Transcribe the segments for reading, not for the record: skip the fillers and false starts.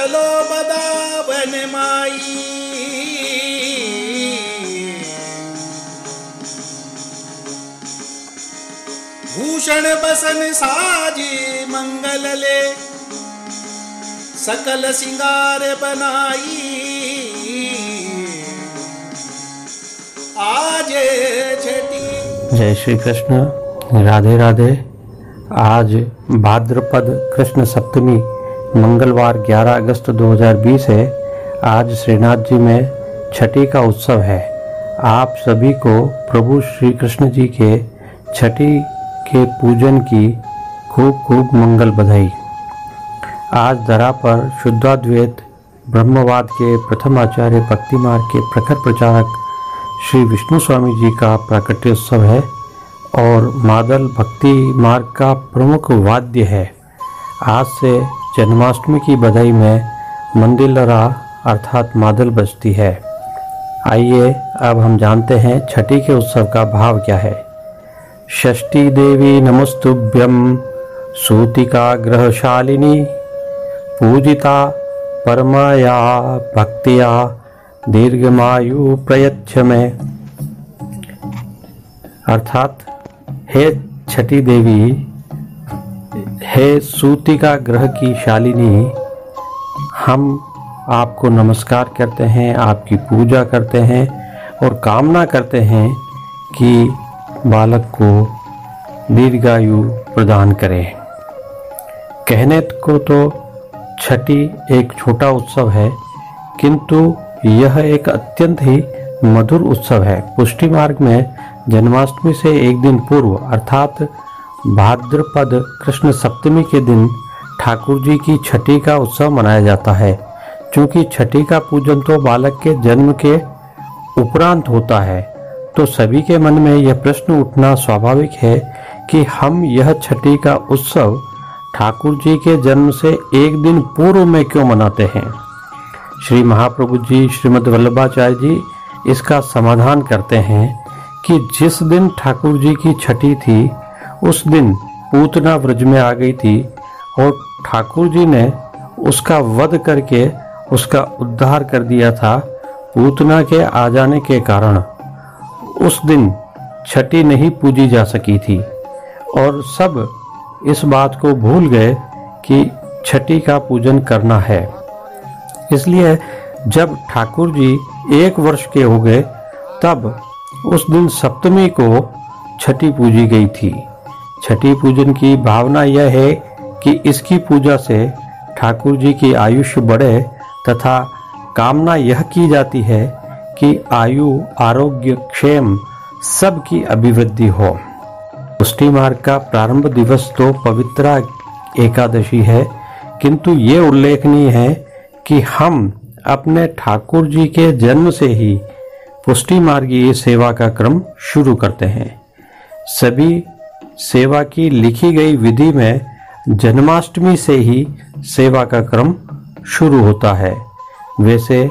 चलो बदावन माई। भूषण बसन साजी मंगल ले, सकल सिंगार बनाई। आज छठी। जय श्री कृष्ण, राधे राधे। आज भाद्रपद कृष्ण सप्तमी मंगलवार 11 अगस्त 2020 है। आज श्रीनाथ जी में छठी का उत्सव है। आप सभी को प्रभु श्री कृष्ण जी के छठी के पूजन की खूब खूब मंगल बधाई। आज धरा पर शुद्धाद्वैत ब्रह्मवाद के प्रथम आचार्य भक्ति मार्ग के प्रखर प्रचारक श्री विष्णु स्वामी जी का प्राकट्योत्सव है और मादल भक्ति मार्ग का प्रमुख वाद्य है। आज से जन्माष्टमी की बधाई में मंदिलरा अर्थात मादल बजती है। आइए अब हम जानते हैं छठी के उत्सव का भाव क्या है। षष्ठी देवी नमस्तुभ्यं सूतिका ग्रहशालिनी, पूजिता परमया भक्तिया दीर्घमायु प्रयच्छ में। अर्थात हे छठी देवी, हे सूतिका ग्रह की शालिनी, हम आपको नमस्कार करते हैं, आपकी पूजा करते हैं और कामना करते हैं कि बालक को दीर्घायु प्रदान करें। कहने को तो छठी एक छोटा उत्सव है, किंतु यह एक अत्यंत ही मधुर उत्सव है। पुष्टि मार्ग में जन्माष्टमी से एक दिन पूर्व अर्थात भाद्रपद कृष्ण सप्तमी के दिन ठाकुर जी की छठी का उत्सव मनाया जाता है। क्योंकि छठी का पूजन तो बालक के जन्म के उपरांत होता है, तो सभी के मन में यह प्रश्न उठना स्वाभाविक है कि हम यह छठी का उत्सव ठाकुर जी के जन्म से एक दिन पूर्व में क्यों मनाते हैं। श्री महाप्रभु जी श्रीमद् वल्लभाचार्य जी इसका समाधान करते हैं कि जिस दिन ठाकुर जी की छठी थी उस दिन पूतना व्रज में आ गई थी और ठाकुर जी ने उसका वध करके उसका उद्धार कर दिया था। पूतना के आ जाने के कारण उस दिन छठी नहीं पूजी जा सकी थी और सब इस बात को भूल गए कि छठी का पूजन करना है। इसलिए जब ठाकुर जी 1 वर्ष के हो गए तब उस दिन सप्तमी को छठी पूजी गई थी। छठी पूजन की भावना यह है कि इसकी पूजा से ठाकुर जी की आयुष्य बढ़े तथा कामना यह की जाती है कि आयु आरोग्य क्षेम सबकी अभिवृद्धि हो। पुष्टि मार्ग का प्रारंभ दिवस तो पवित्रा एकादशी है, किंतु ये उल्लेखनीय है कि हम अपने ठाकुर जी के जन्म से ही पुष्टि मार्गीय सेवा का क्रम शुरू करते हैं। सभी सेवा की लिखी गई विधि में जन्माष्टमी से ही सेवा का क्रम शुरू होता है। वैसे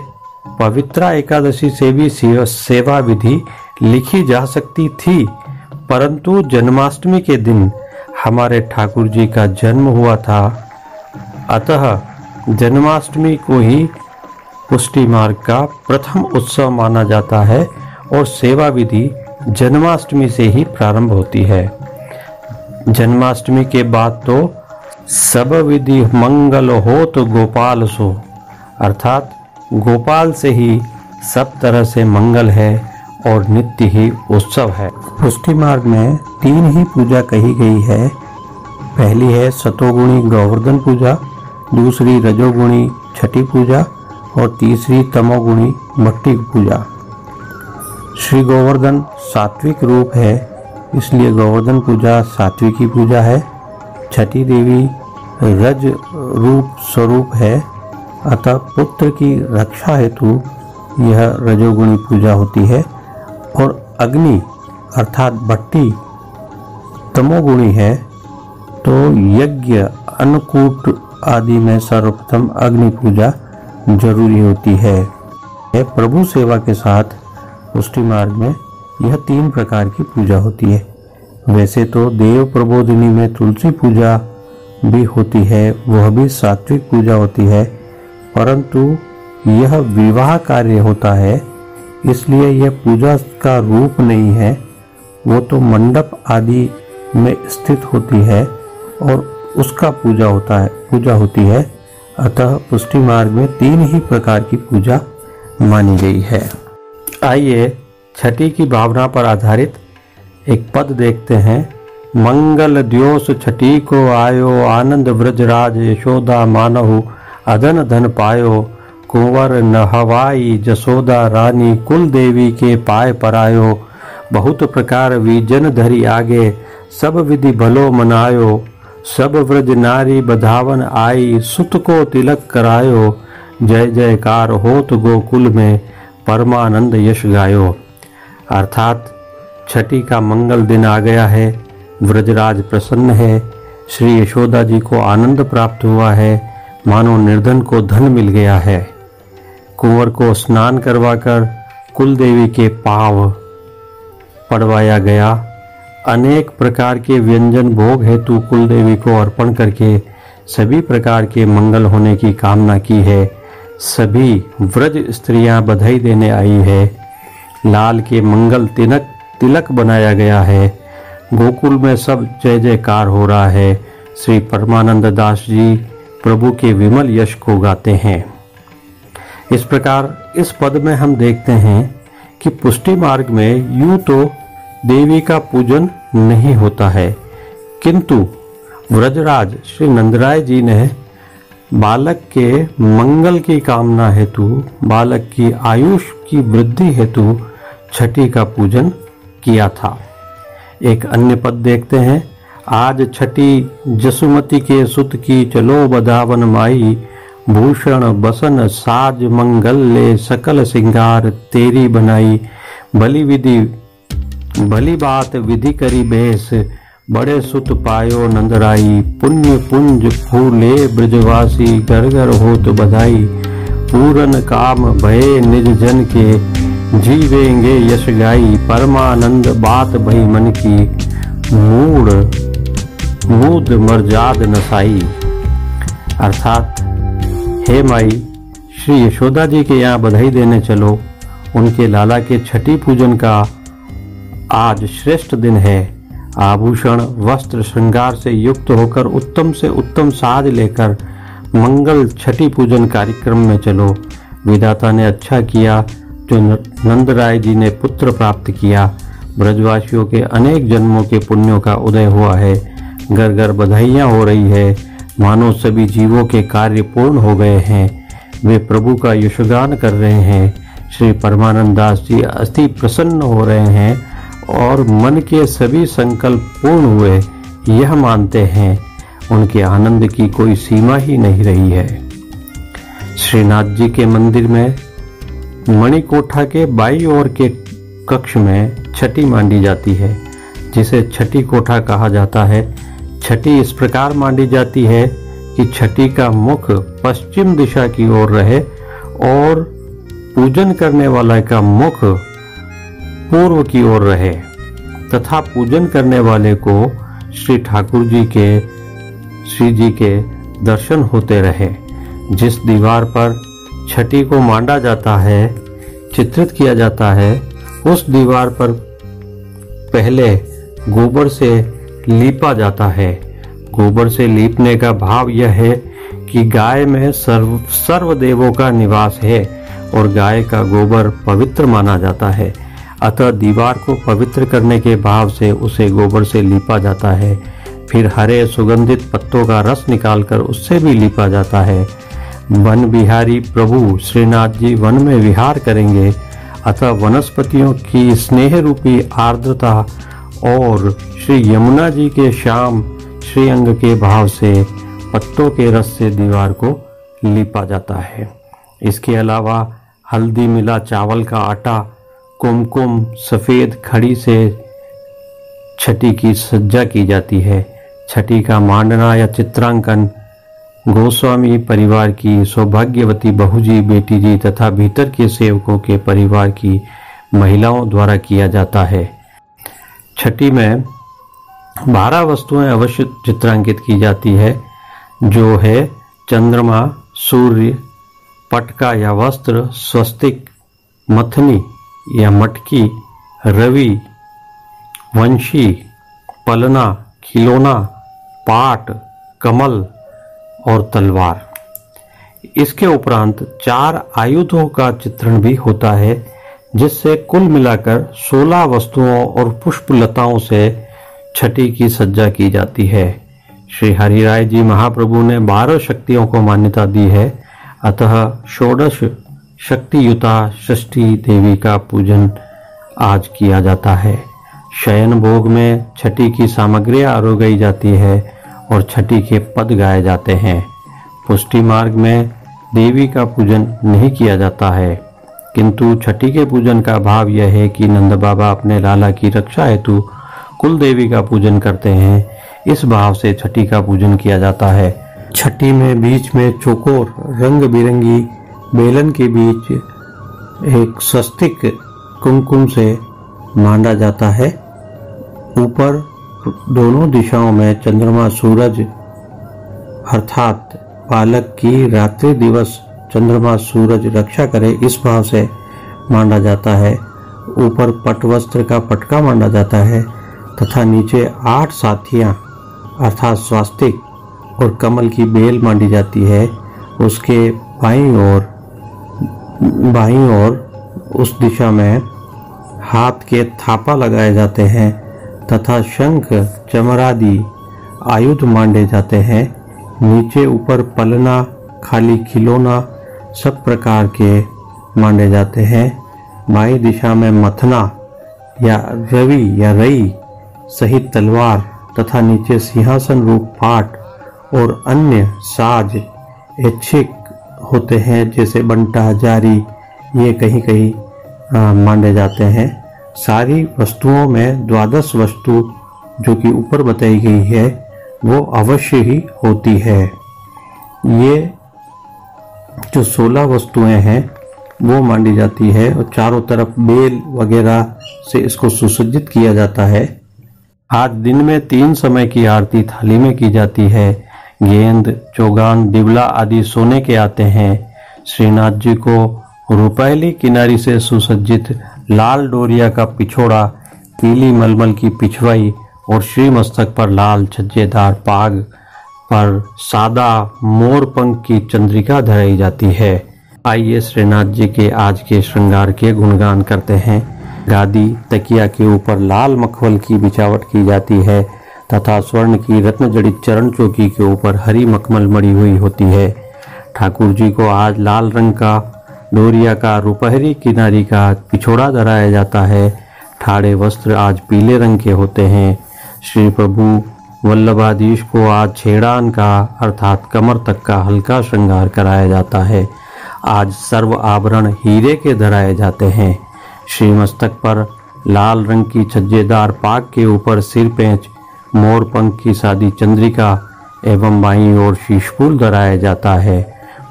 पवित्रा एकादशी से भी सेवा विधि लिखी जा सकती थी, परंतु जन्माष्टमी के दिन हमारे ठाकुर जी का जन्म हुआ था, अतः जन्माष्टमी को ही पुष्टि मार्ग का प्रथम उत्सव माना जाता है और सेवा विधि जन्माष्टमी से ही प्रारंभ होती है। जन्माष्टमी के बाद तो सब विधि मंगल हो तो गोपाल सो, अर्थात गोपाल से ही सब तरह से मंगल है और नित्य ही उत्सव है। पुष्टि मार्ग में 3 ही पूजा कही गई है। पहली है सतोगुणी गोवर्धन पूजा, दूसरी रजोगुणी छठी पूजा और तीसरी तमोगुणी भट्टी पूजा। श्री गोवर्धन सात्विक रूप है, इसलिए गोवर्धन पूजा सात्विकी पूजा है। छठी देवी रज रूप स्वरूप है, अतः पुत्र की रक्षा हेतु यह रजोगुणी पूजा होती है। और अग्नि अर्थात भट्टी तमोगुणी है, तो यज्ञ अन्नकूट आदि में सर्वप्रथम अग्नि पूजा जरूरी होती है। प्रभु सेवा के साथ पुष्टि मार्ग में यह 3 प्रकार की पूजा होती है। वैसे तो देव प्रबोधिनी में तुलसी पूजा भी होती है, वह भी सात्विक पूजा होती है, परंतु यह विवाह कार्य होता है, इसलिए यह पूजा का रूप नहीं है। वो तो मंडप आदि में स्थित होती है और उसका पूजा होती है। अतः पुष्टि मार्ग में 3 ही प्रकार की पूजा मानी गई है। आइए छठी की भावना पर आधारित एक पद देखते हैं। मंगल द्योष छठी को आयो, आनंद ब्रजराज यशोदा मानहु, अधन धन पायो, कुंवर नहवाई जसोदा रानी, कुल देवी के पाय परायो, बहुत प्रकार विजन धरी आगे, सब विधि भलो मनायो, सब व्रज नारी बधावन आई, सुत को तिलक करायो, जय जयकार होत गोकुल में, परमानंद यश गायो। अर्थात छठी का मंगल दिन आ गया है, व्रजराज प्रसन्न है, श्री यशोदा जी को आनंद प्राप्त हुआ है, मानो निर्धन को धन मिल गया है। कुंवर को स्नान करवाकर कुल देवी के पाव पड़वाया गया। अनेक प्रकार के व्यंजन भोग हेतु कुल देवी को अर्पण करके सभी प्रकार के मंगल होने की कामना की है। सभी व्रज स्त्रियां बधाई देने आई है। लाल के मंगल तिलक बनाया गया है। गोकुल में सब जय जयकार हो रहा है। श्री परमानंद दास जी प्रभु के विमल यश को गाते हैं। इस प्रकार इस पद में हम देखते हैं कि पुष्टि मार्ग में यूं तो देवी का पूजन नहीं होता है, किंतु व्रजराज श्री नंदराय जी ने बालक के मंगल की कामना हेतु, बालक की आयुष की वृद्धि हेतु छठी का पूजन किया था। एक अन्य पद देखते हैं। आज छठी जसुमती के सुत की, चलो बधावन माई, भूषण बसन साज मंगल ले, सकल सिंगार तेरी बनाई, भली बात विधि करी बेस, बड़े सुत पायो नंदराई, पुण्य पुंज फूले ब्रजवासी, घर घर होत बधाई, पूरन काम भये निज जन के, जीवेंगे यश गाई, परमानंद बात भई मन की, मूड मर्जाद नसाई। अर्थात हे माई, श्री यशोदा जी के यहाँ बधाई देने चलो। उनके लाला के छठी पूजन का आज श्रेष्ठ दिन है। आभूषण वस्त्र श्रृंगार से युक्त होकर उत्तम से उत्तम साज लेकर मंगल छठी पूजन कार्यक्रम में चलो। विधाता ने अच्छा किया जो नंदराय जी ने पुत्र प्राप्त किया। ब्रजवासियों के अनेक जन्मों के पुण्यों का उदय हुआ है। घर घर बधाइयाँ हो रही है, मानो सभी जीवों के कार्य पूर्ण हो गए हैं। वे प्रभु का यशगान कर रहे हैं। श्री परमानंद दास जी अति प्रसन्न हो रहे हैं और मन के सभी संकल्प पूर्ण हुए, यह मानते हैं। उनके आनंद की कोई सीमा ही नहीं रही है। श्रीनाथ जी के मंदिर में मणिकोठा के बाईं ओर के कक्ष में छठी मांडी जाती है, जिसे छठी कोठा कहा जाता है। छठी इस प्रकार मांडी जाती है कि छठी का मुख पश्चिम दिशा की ओर रहे और पूजन करने वाला का मुख पूर्व की ओर रहे, तथा पूजन करने वाले को श्री ठाकुर जी के, श्री जी के दर्शन होते रहे। जिस दीवार पर छठी को मांडा जाता है, चित्रित किया जाता है, उस दीवार पर पहले गोबर से लीपा जाता है। गोबर से लीपने का भाव यह है कि गाय में सर्व देवों का निवास है और गाय का गोबर पवित्र माना जाता है। अतः दीवार को पवित्र करने के भाव से उसे गोबर से लीपा जाता है। फिर हरे सुगंधित पत्तों का रस निकालकर उससे भी लीपा जाता है। वन बिहारी प्रभु श्रीनाथ जी वन में विहार करेंगे, अतः वनस्पतियों की स्नेह रूपी आर्द्रता और श्री यमुना जी के श्याम श्रीअंग के भाव से पत्तों के रस से दीवार को लीपा जाता है। इसके अलावा हल्दी मिला चावल का आटा, कुमकुम, सफेद खड़ी से छठी की सज्जा की जाती है। छठी का मांडना या चित्रांकन गोस्वामी परिवार की सौभाग्यवती बहुजी, बेटी जी तथा भीतर के सेवकों के परिवार की महिलाओं द्वारा किया जाता है। छठी में 12 वस्तुएं अवश्य चित्रांकित की जाती है, जो है चंद्रमा, सूर्य, पटका या वस्त्र, स्वस्तिक, मथनी या मटकी, रवि, वंशी, पलना, खिलौना, पाट, कमल और तलवार। इसके उपरांत 4 आयुधों का चित्रण भी होता है, जिससे कुल मिलाकर 16 वस्तुओं और पुष्पलताओं से छठी की सज्जा की जाती है। श्री हरिराय जी महाप्रभु ने 12 शक्तियों को मान्यता दी है, अतः षोडश शक्तियुता षष्ठी देवी का पूजन आज किया जाता है। शयन भोग में छठी की सामग्रियां आरोगाई जाती है और छठी के पद गाए जाते हैं। पुष्टि मार्ग में देवी का पूजन नहीं किया जाता है, किंतु छठी के पूजन का भाव यह है कि नंद बाबा अपने लाला की रक्षा हेतु कुल देवी का पूजन करते हैं। इस भाव से छठी का पूजन किया जाता है। छठी में बीच में चौकोर रंग बिरंगी बेलन के बीच एक स्वस्तिक कुमकुम से मांडा जाता है। ऊपर दोनों दिशाओं में चंद्रमा सूरज अर्थात बालक की रात्रि दिवस चंद्रमा सूरज रक्षा करे, इस भाव से मांडा जाता है। ऊपर पट वस्त्र का पटका मांडा जाता है तथा नीचे 8 साथियां अर्थात स्वास्तिक और कमल की बेल मांडी जाती है। उसके बाईं ओर उस दिशा में हाथ के थापा लगाए जाते हैं तथा शंख चमरादि आयुध मांडे जाते हैं। नीचे ऊपर पलना, खाली खिलौना सब प्रकार के मांडे जाते हैं। बाई दिशा में मथना या रवि या रई सहित तलवार तथा नीचे सिंहासन रूप पाट और अन्य साज ऐच्छिक होते हैं, जैसे बंटा, जारी, ये कहीं कहीं मांडे जाते हैं। सारी वस्तुओं में 12 वस्तु जो कि ऊपर बताई गई है वो अवश्य ही होती है। ये जो 16 वस्तुएं हैं वो मांडी जाती है और चारों तरफ बेल वगैरह से इसको सुसज्जित किया जाता है। आज दिन में 3 समय की आरती थाली में की जाती है। गेंद, चौगान, दिवला आदि सोने के आते हैं। श्रीनाथ जी को रुपैली किनारी से सुसज्जित लाल डोरिया का पिछोड़ा, पीली मलमल की पिछवाई और श्री मस्तक पर लाल छज्जेदार पाग पर सादा मोर पंख की चंद्रिका धराई जाती है। आइए श्रीनाथ जी के आज के श्रृंगार के गुणगान करते हैं। गादी तकिया के ऊपर लाल मखमल की बिछावट की जाती है तथा स्वर्ण की रत्न जड़ित चरण चौकी के ऊपर हरी मखमल मड़ी हुई होती है। ठाकुर जी को आज लाल रंग का डोरिया का रुपहरी किनारी का पिछोड़ा धराया जाता है। ठाड़े वस्त्र आज पीले रंग के होते हैं। श्री प्रभु वल्लभाधीश को आज छेड़ान का अर्थात कमर तक का हल्का श्रृंगार कराया जाता है। आज सर्व आभरण हीरे के धराए जाते हैं। श्री मस्तक पर लाल रंग की छज्जेदार पाग के ऊपर सिर पेंच, मोर पंख की सादी चंद्रिका एवं बाईं ओर शीशफूल धराया जाता है।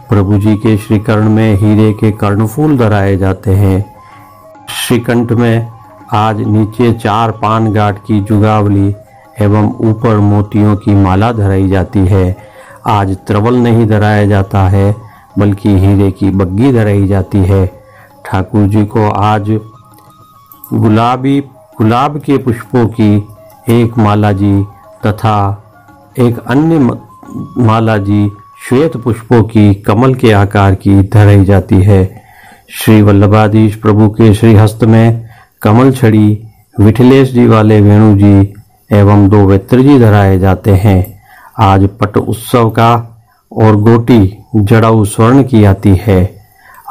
प्रभु जी के श्रीकर्ण में हीरे के कर्णफूल धराए जाते हैं। श्रीकंठ में आज नीचे 4 पान गांठ की जुगावली एवं ऊपर मोतियों की माला धराई जाती है। आज त्रवल नहीं धराया जाता है बल्कि हीरे की बग्गी धराई जाती है। ठाकुर जी को आज गुलाब के पुष्पों की एक माला जी तथा एक अन्य माला जी श्वेत पुष्पों की कमल के आकार की धराई जाती है। श्री वल्लभाधीश प्रभु के श्रीहस्त में कमल छड़ी, विठलेश जी वाले वेणु जी एवं 2 वेत्र जी धराए जाते हैं। आज पट उत्सव का और गोटी जड़ाऊ स्वर्ण की आती है।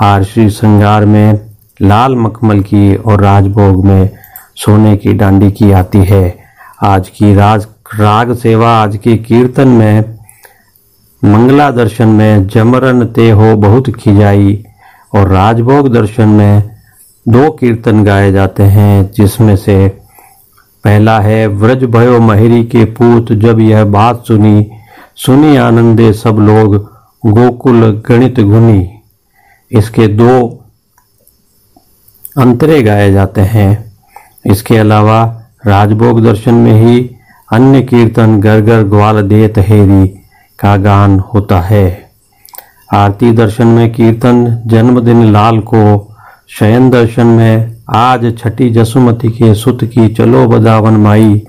आज श्री श्रृंगार में लाल मखमल की और राजभोग में सोने की डांडी की आती है। आज की राग सेवा, आज के कीर्तन में मंगला दर्शन में जमरन ते हो बहुत खिजाई और राजभोग दर्शन में 2 कीर्तन गाए जाते हैं, जिसमें से पहला है व्रज भयो महिरी के पूत, जब यह बात सुनी आनंदे सब लोग गोकुल गणित गुनी। इसके 2 अंतरे गाए जाते हैं। इसके अलावा राजभोग दर्शन में ही अन्य कीर्तन घर घर ग्वाल देत हेरी का गान होता है। आरती दर्शन में कीर्तन, जन्मदिन लाल को, शयन दर्शन में आज छठी जसुमती के सुत की चलो बदावन माई,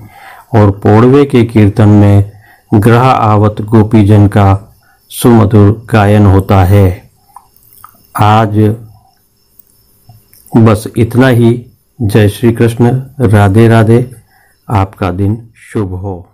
और पौड़वे के कीर्तन में ग्रह आवत गोपीजन का सुमधुर गायन होता है। आज बस इतना ही। जय श्री कृष्ण, राधे राधे। आपका दिन शुभ हो।